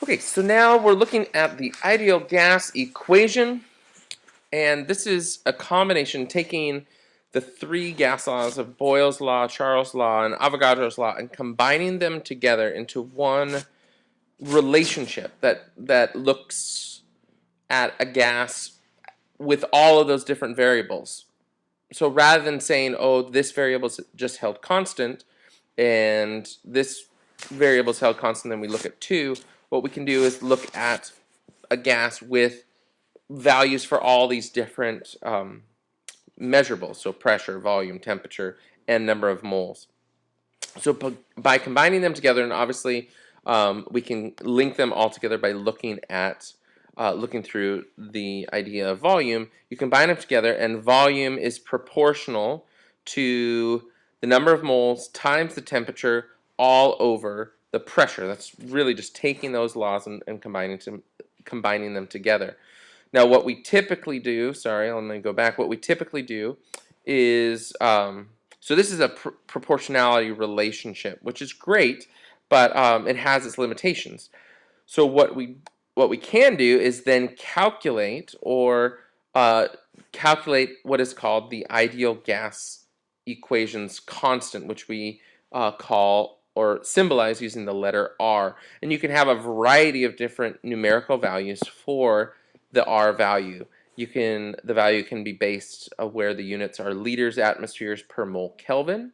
Okay, so now we're looking at the ideal gas equation, and this is a combination taking the three gas laws of Boyle's law, Charles' law, and Avogadro's law and combining them together into one relationship that looks at a gas with all of those different variables. So rather than saying, oh, this variable is just held constant and this variable is held constant, then we look at 2, what we can do is look at a gas with values for all these different measurables, so pressure, volume, temperature, and number of moles. So by combining them together, and obviously we can link them all together by looking at looking through the idea of volume, you combine them together, and volume is proportional to the number of moles times the temperature all over the pressure. That's really just taking those laws and combining them together. Now, what we typically do, sorry, let me go back. What we typically do is, so this is a proportionality relationship, which is great, but it has its limitations. So what we can do is then calculate calculate what is called the ideal gas equation's constant, which we call or symbolize using the letter R. And you can have a variety of different numerical values for the R value. The value can be based where the units are liters, atmospheres per mole Kelvin,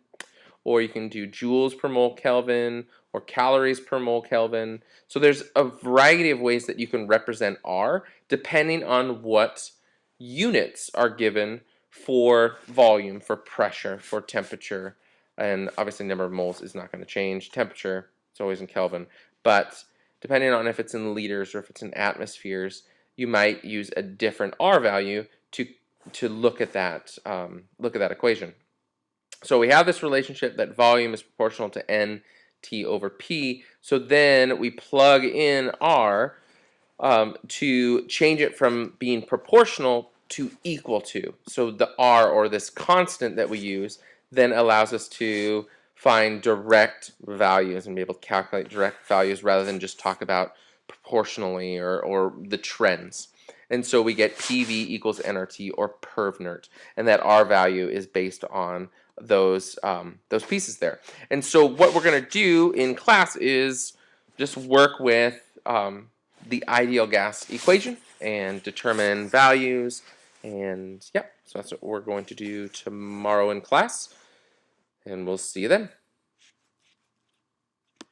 or you can do joules per mole Kelvin, or calories per mole Kelvin. So there's a variety of ways that you can represent R depending on what units are given for volume, for pressure, for temperature, and obviously number of moles is not going to change. Temperature, it's always in Kelvin, but depending on if it's in liters or if it's in atmospheres, you might use a different R value to look at that equation. So we have this relationship that volume is proportional to NT over P. So then we plug in R to change it from being proportional to equal to. So the R, or this constant that we use, then allows us to find direct values and be able to calculate direct values rather than just talk about proportionally or the trends. And so we get PV equals nRT or perv nert, and that R value is based on those pieces there. And so what we're going to do in class is just work with the ideal gas equation and determine values. And yeah, so that's what we're going to do tomorrow in class. And we'll see you then.